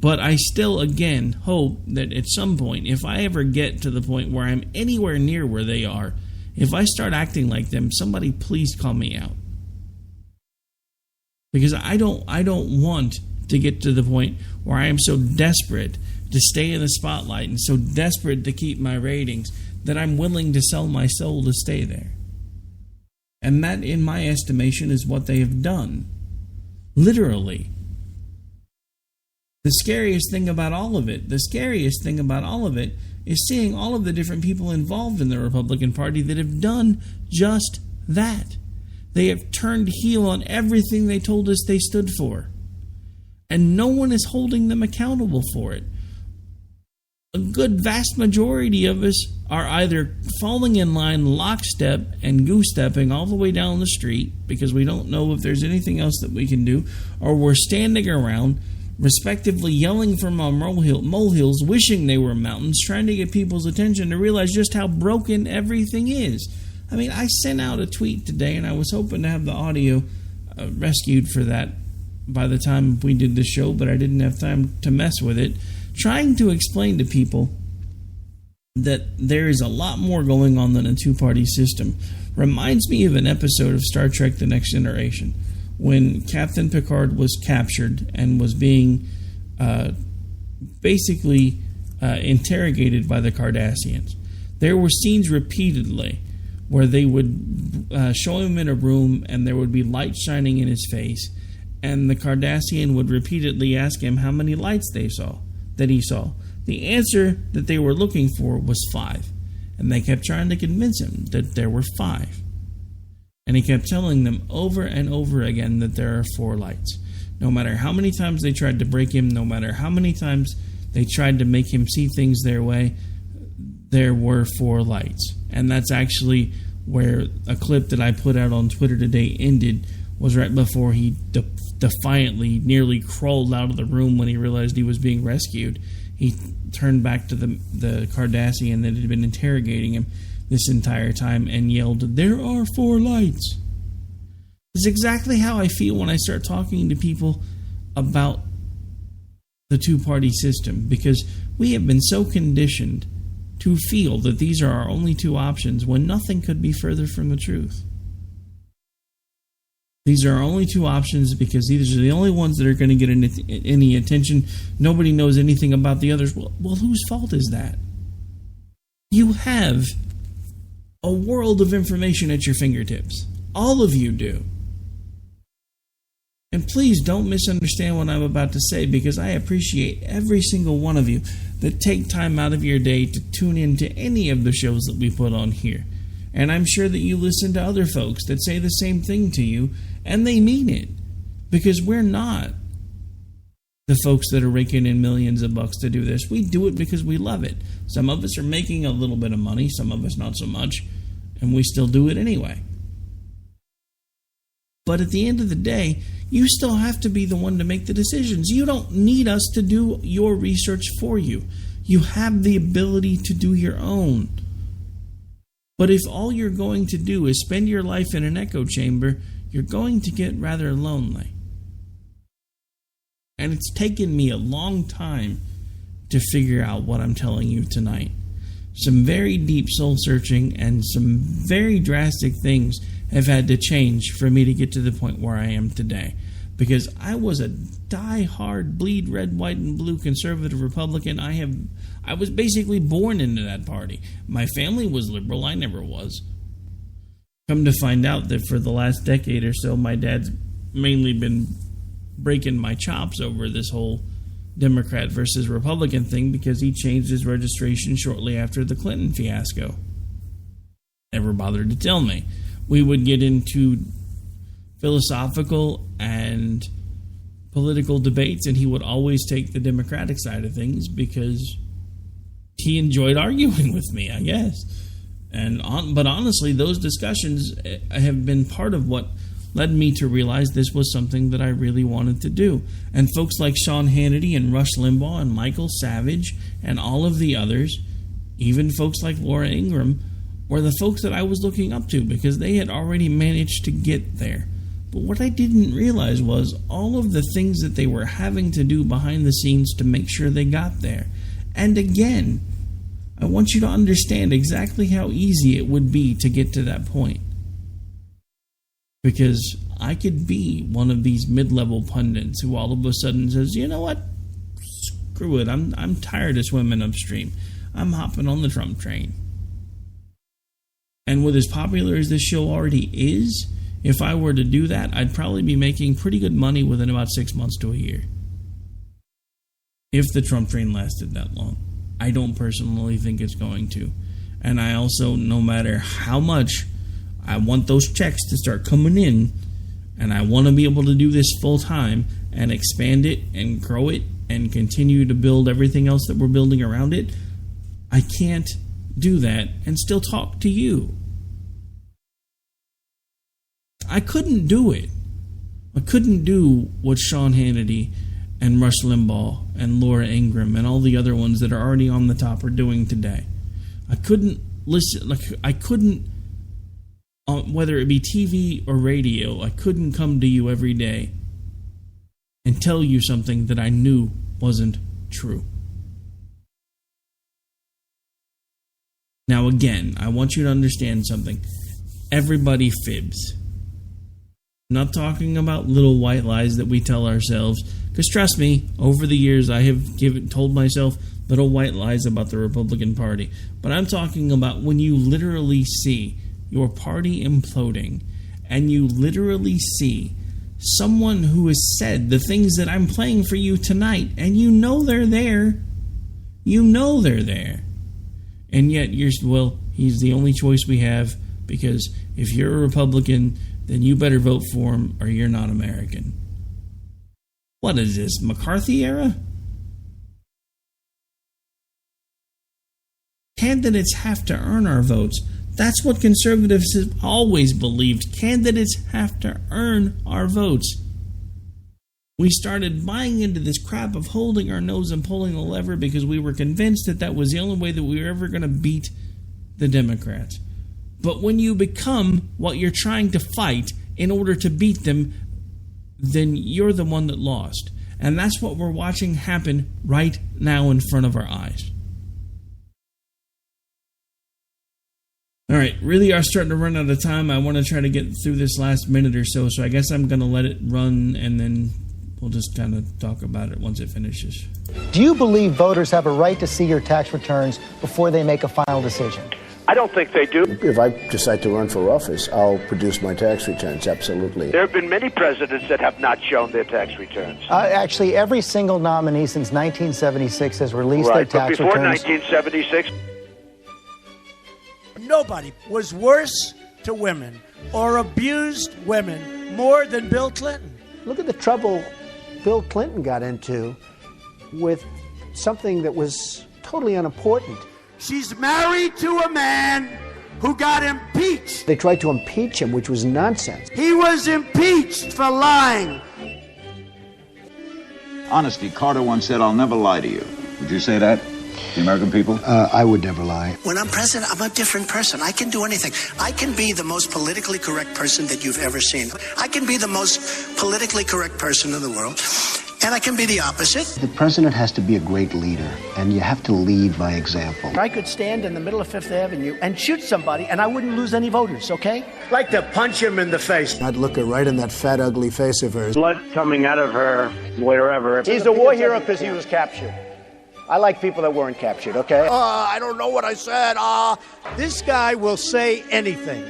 But I still, again, hope that at some point, if I ever get to the point where I'm anywhere near where they are, if I start acting like them, somebody please call me out. Because I don't want to get to the point where I am so desperate to stay in the spotlight and so desperate to keep my ratings that I'm willing to sell my soul to stay there. And that, in my estimation, is what they have done. Literally. The scariest thing about all of it is seeing all of the different people involved in the Republican Party that have done just that. They have turned heel on everything they told us they stood for. And no one is holding them accountable for it. A good vast majority of us are either falling in line lockstep and goose-stepping all the way down the street because we don't know if there's anything else that we can do, or we're standing around respectively yelling from our molehills, wishing they were mountains, trying to get people's attention to realize just how broken everything is. I mean, I sent out a tweet today, and I was hoping to have the audio rescued for that by the time we did the show, but I didn't have time to mess with it, trying to explain to people that there is a lot more going on than a two-party system. Reminds me of an episode of Star Trek The Next Generation, when Captain Picard was captured and was being basically interrogated by the Cardassians. There were scenes repeatedly where they would show him in a room and there would be light shining in his face, and the Cardassian would repeatedly ask him how many lights he saw. The answer that they were looking for was 5, and they kept trying to convince him that there were 5. And he kept telling them over and over again that there are 4 lights. No matter how many times they tried to break him, no matter how many times they tried to make him see things their way, there were 4 lights. And that's actually where a clip that I put out on Twitter today ended, was right before he defiantly nearly crawled out of the room when he realized he was being rescued. He turned back to the Cardassian that had been interrogating him this entire time and yelled, "There are 4 lights." It's exactly how I feel when I start talking to people about the two-party system, because we have been so conditioned to feel that these are our only 2 options when nothing could be further from the truth. These are our only 2 options because these are the only ones that are going to get any attention. Nobody knows anything about the others. Well, whose fault is that? You have a world of information at your fingertips. All of you do. And please don't misunderstand what I'm about to say, because I appreciate every single one of you that take time out of your day to tune in to any of the shows that we put on here. And I'm sure that you listen to other folks that say the same thing to you, and they mean it. Because we're not the folks that are raking in millions of bucks to do this. We do it because we love it. Some of us are making a little bit of money, some of us not so much, and we still do it anyway. But at the end of the day, you still have to be the one to make the decisions. You don't need us to do your research for you. You have the ability to do your own. But if all you're going to do is spend your life in an echo chamber, you're going to get rather lonely. And it's taken me a long time to figure out what I'm telling you tonight. Some very deep soul searching and some very drastic things have had to change for me to get to the point where I am today. Because I was a die-hard, bleed red, white, and blue conservative Republican. I was basically born into that party. My family was liberal. I never was. Come to find out that for the last decade or so, my dad's mainly been breaking my chops over this whole Democrat versus Republican thing because he changed his registration shortly after the Clinton fiasco. Never bothered to tell me. We would get into philosophical and political debates, and he would always take the Democratic side of things because he enjoyed arguing with me, I guess. But honestly, those discussions have been part of what led me to realize this was something that I really wanted to do. And folks like Sean Hannity and Rush Limbaugh and Michael Savage and all of the others, even folks like Laura Ingraham, were the folks that I was looking up to because they had already managed to get there. But what I didn't realize was all of the things that they were having to do behind the scenes to make sure they got there. And again, I want you to understand exactly how easy it would be to get to that point. Because I could be one of these mid-level pundits who all of a sudden says, you know what? Screw it. I'm tired of swimming upstream. I'm hopping on the Trump train. And with as popular as this show already is, if I were to do that, I'd probably be making pretty good money within about 6 months to a year. If the Trump train lasted that long. I don't personally think it's going to. And I also, no matter how much I want those checks to start coming in, and I want to be able to do this full time and expand it and grow it and continue to build everything else that we're building around it, I can't do that and still talk to you. I couldn't do it. I couldn't do what Sean Hannity and Rush Limbaugh and Laura Ingraham and all the other ones that are already on the top are doing today. I couldn't listen, I couldn't, whether it be TV or radio, I couldn't come to you every day and tell you something that I knew wasn't true. Now again, I want you to understand something. Everybody fibs. I'm not talking about little white lies that we tell ourselves, because trust me, over the years I have told myself little white lies about the Republican Party. But I'm talking about when you literally see your party imploding, and you literally see someone who has said the things that I'm playing for you tonight, and you know they're there. You know they're there. And yet he's the only choice we have, because if you're a Republican, then you better vote for him or you're not American. What is this, McCarthy era? Candidates have to earn our votes. That's what conservatives have always believed. Candidates have to earn our votes. We started buying into this crap of holding our nose and pulling the lever because we were convinced that was the only way that we were ever going to beat the Democrats. But when you become what you're trying to fight in order to beat them, then you're the one that lost. And that's what we're watching happen right now in front of our eyes. All right, really are starting to run out of time. I want to try to get through this last minute or so I guess I'm going to let it run, and then we'll just kind of talk about it once it finishes. Do you believe voters have a right to see your tax returns before they make a final decision? I don't think they do. If I decide to run for office, I'll produce my tax returns, absolutely. There have been many presidents that have not shown their tax returns. Actually, every single nominee since 1976 has released their tax before returns. 1976. Nobody was worse to women or abused women more than Bill Clinton. Look at the trouble Bill Clinton got into with something that was totally unimportant. She's married to a man who got impeached. They tried to impeach him, which was nonsense. He was impeached for lying. Honesty, Carter once said, "I'll never lie to you." Would you say that? the American people? I would never lie. When I'm president, I'm a different person. I can do anything. I can be the most politically correct person that you've ever seen. I can be the most politically correct person in the world. And I can be the opposite. The president has to be a great leader, and you have to lead by example. I could stand in the middle of Fifth Avenue and shoot somebody, and I wouldn't lose any voters, okay? Like to punch him in the face. I'd look her right in that fat, ugly face of hers. Blood coming out of her, wherever. He's a war hero because he was captured. I like people that weren't captured, okay? I don't know what I said. This guy will say anything.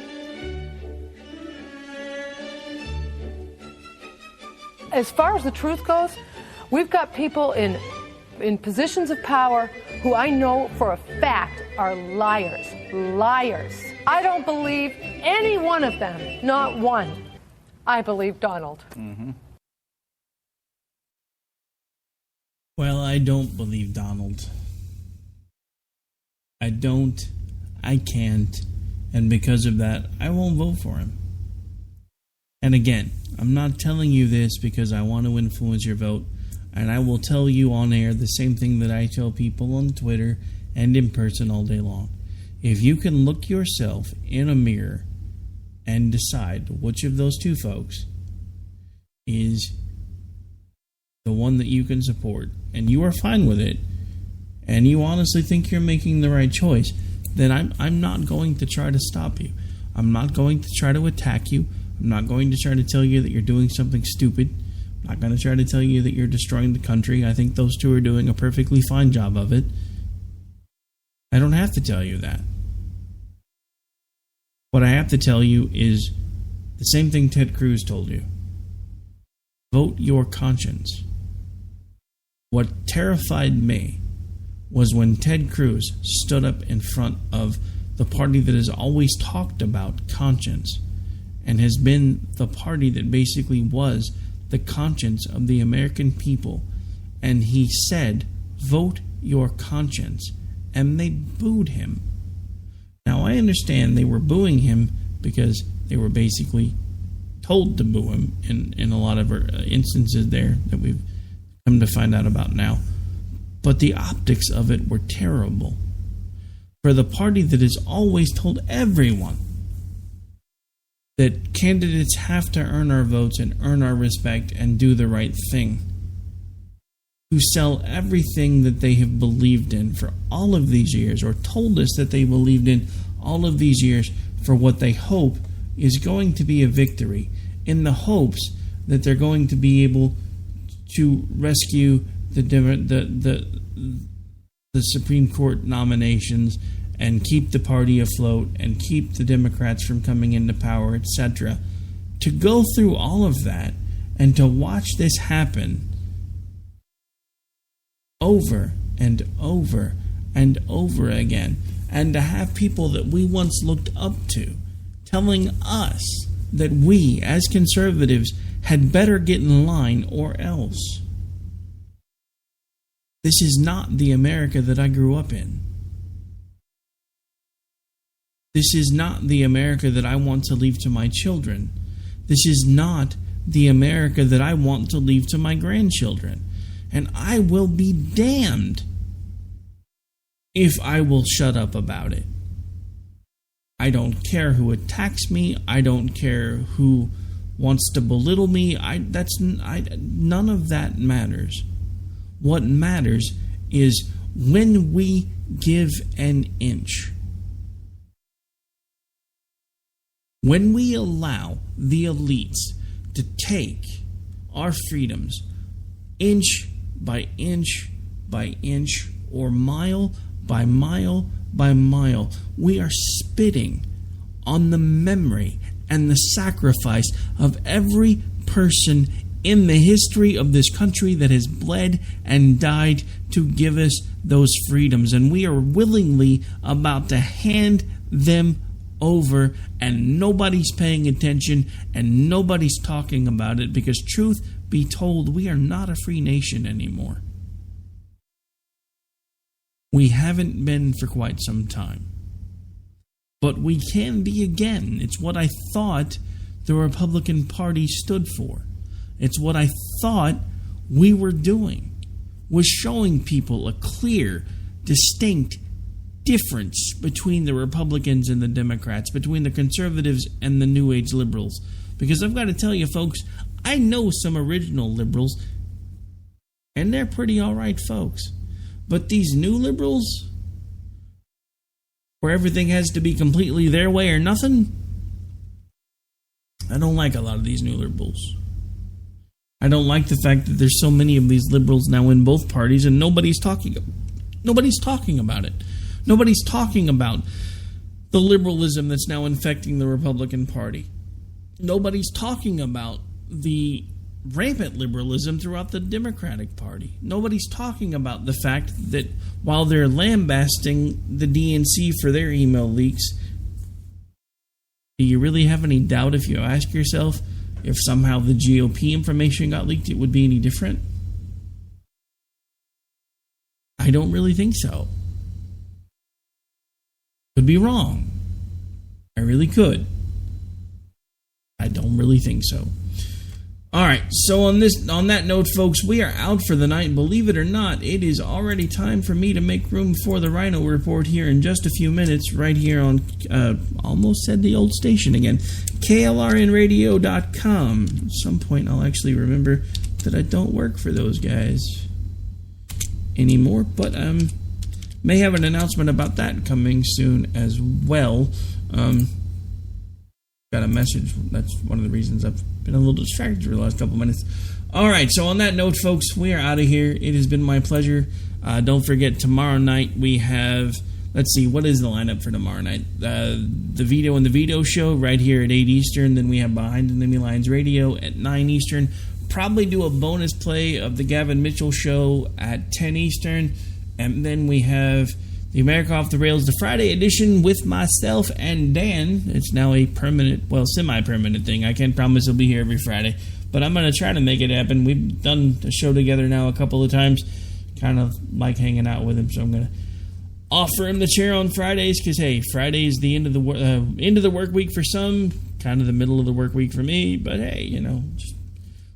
As far as the truth goes, we've got people in positions of power who I know for a fact are liars. Liars. I don't believe any one of them, not one. I believe Donald. Mm-hmm. Well, I don't believe Donald. I don't. I can't. And because of that, I won't vote for him. And again, I'm not telling you this because I want to influence your vote. And I will tell you on air the same thing that I tell people on Twitter and in person all day long. If you can look yourself in a mirror and decide which of those two folks is the one that you can support, and you are fine with it, and you honestly think you're making the right choice, then I'm not going to try to stop you. I'm not going to try to attack you. I'm not going to try to tell you that you're doing something stupid. I'm not going to try to tell you that you're destroying the country. I think those two are doing a perfectly fine job of it. I don't have to tell you that. What I have to tell you is the same thing Ted Cruz told you. Vote your conscience. What terrified me was when Ted Cruz stood up in front of the party that has always talked about conscience and has been the party that basically was the conscience of the American people. And he said, vote your conscience. And they booed him. Now, I understand they were booing him because they were basically told to boo him in a lot of instances there that we've come to find out about now. But the optics of it were terrible. For the party that has always told everyone that candidates have to earn our votes and earn our respect and do the right thing, who sell everything that they have believed in for all of these years, or told us that they believed in all of these years for what they hope is going to be a victory, in the hopes that they're going to be able to rescue the Supreme Court nominations and keep the party afloat and keep the Democrats from coming into power, etc. To go through all of that and to watch this happen over and over and over again, and to have people that we once looked up to telling us that we, as conservatives, had better get in line or else. This is not the America that I grew up in. This is not the America that I want to leave to my children. This is not the America that I want to leave to my grandchildren. And I will be damned if I will shut up about it. I don't care who attacks me. I don't care who wants to belittle me. None of that matters. What matters is when we give an inch. When we allow the elites to take our freedoms inch by inch by inch, or mile by mile by mile, we are spitting on the memory and the sacrifice of every person in the history of this country that has bled and died to give us those freedoms. And we are willingly about to hand them over, and nobody's paying attention and nobody's talking about it, because truth be told, we are not a free nation anymore. We haven't been for quite some time. But we can be again. It's what I thought the Republican Party stood for. It's what I thought we were doing, was showing people a clear distinct difference between the Republicans and the Democrats, between the conservatives and the New Age liberals. Because I've got to tell you, folks, I know some original liberals, and they're pretty all right folks. But these new liberals, where everything has to be completely their way or nothing, I don't like a lot of these new liberals. I don't like the fact that there's so many of these liberals now in both parties, and nobody's talking about it. Nobody's talking about the liberalism that's now infecting the Republican Party. Nobody's talking about the rampant liberalism throughout the Democratic Party. Nobody's talking about the fact that while they're lambasting the DNC for their email leaks, do you really have any doubt if you ask yourself if somehow the GOP information got leaked, it would be any different? I don't really think so. Could be wrong. I really could. I don't really think so. Alright, so on that note, folks, we are out for the night. Believe it or not, it is already time for me to make room for the Rhino Report here in just a few minutes, right here on, almost said the old station again, KLRNradio.com. At some point, I'll actually remember that I don't work for those guys anymore, but may have an announcement about that coming soon as well. Got a message. That's one of the reasons I've been a little distracted for the last couple minutes. All right, so on that note, folks, we are out of here. It has been my pleasure. Don't forget, tomorrow night we have, let's see, what is the lineup for tomorrow night? The Vito and the Vito show right here at 8 Eastern. Then we have Behind Enemy Lines Radio at 9 Eastern. Probably do a bonus play of the Gavin Mitchell show at 10 Eastern. And then we have the America Off the Rails, the Friday edition with myself and Dan. It's now a permanent, well, semi-permanent thing. I can't promise he'll be here every Friday, but I'm going to try to make it happen. We've done a show together now a couple of times. Kind of like hanging out with him, so I'm going to offer him the chair on Fridays because, hey, Friday is the end of the work week for some, kind of the middle of the work week for me, but hey, you know, just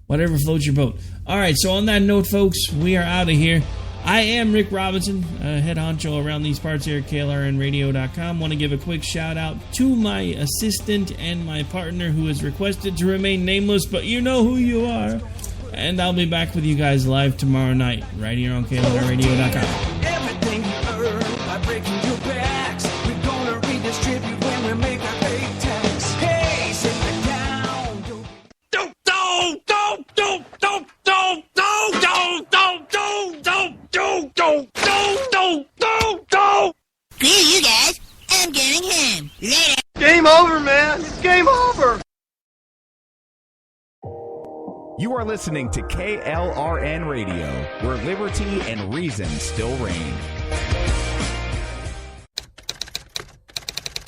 whatever floats your boat. All right, so on that note, folks, we are out of here. I am Rick Robinson, head honcho around these parts here at KLRNradio.com. Want to give a quick shout out to my assistant and my partner who has requested to remain nameless, but you know who you are. And I'll be back with you guys live tomorrow night, right here on KLRNradio.com. Everything you earn by breaking your backs, we're gonna redistribute when we make our pay tax. Hey, sit down. Don't. Clear you guys. I'm going home. Later. Game over, man. It's game over. You are listening to KLRN Radio, where liberty and reason still reign.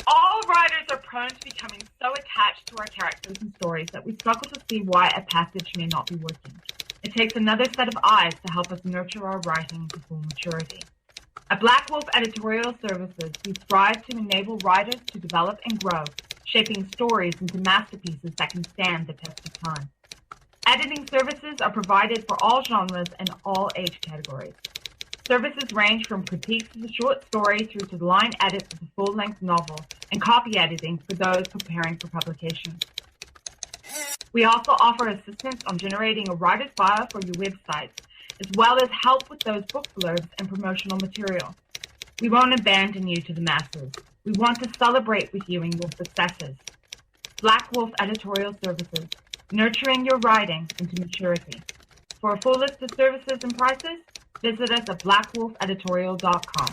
All writers are prone to becoming so attached to our characters and stories that we struggle to see why a passage may not be working. It takes another set of eyes to help us nurture our writing to full maturity. At Black Wolf Editorial Services, we strive to enable writers to develop and grow, shaping stories into masterpieces that can stand the test of time. Editing services are provided for all genres and all age categories. Services range from critiques of the short story through to the line edits of the full-length novel and copy editing for those preparing for publication. We also offer assistance on generating a writer's bio for your websites, as well as help with those book blurbs and promotional material. We won't abandon you to the masses. We want to celebrate with you in your successes. Black Wolf Editorial Services, nurturing your writing into maturity. For a full list of services and prices, visit us at blackwolfeditorial.com.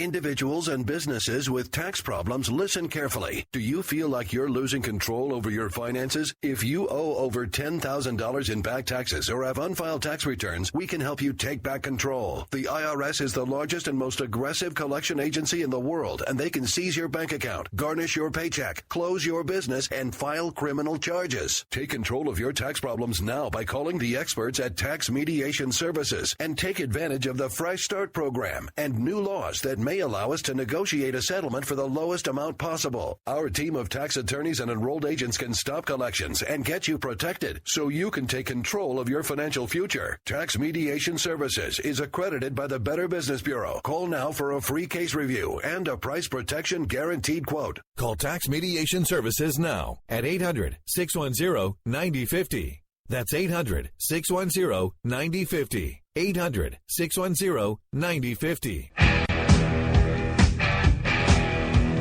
Individuals and businesses with tax problems, listen carefully. Do you feel like you're losing control over your finances? If you owe over $10,000 in back taxes or have unfiled tax returns, we can help you take back control. The IRS is the largest and most aggressive collection agency in the world, and they can seize your bank account, garnish your paycheck, close your business, and file criminal charges. Take control of your tax problems now by calling the experts at Tax Mediation Services and take advantage of the Fresh Start program and new laws that may allow us to negotiate a settlement for the lowest amount possible. Our team of tax attorneys and enrolled agents can stop collections and get you protected so you can take control of your financial future. Tax Mediation Services is accredited by the Better Business Bureau. Call now for a free case review and a price protection guaranteed quote. Call Tax Mediation Services now at 800-610-9050. That's 800-610-9050. 800-610-9050.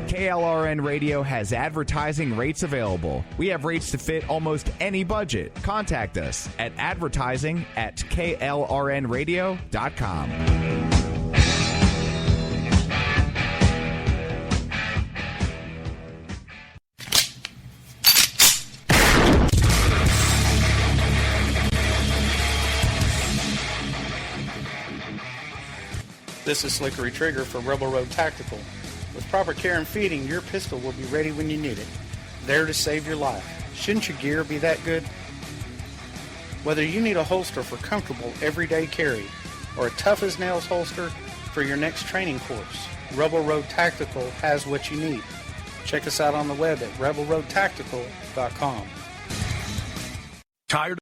KLRN Radio has advertising rates available. We have rates to fit almost any budget. Contact us at advertising@klrnradio.com. This is Slickery Trigger for Rebel Road Tactical. With proper care and feeding, your pistol will be ready when you need it, there to save your life. Shouldn't your gear be that good? Whether you need a holster for comfortable everyday carry or a tough-as-nails holster for your next training course, Rebel Road Tactical has what you need. Check us out on the web at rebelroadtactical.com. Tired?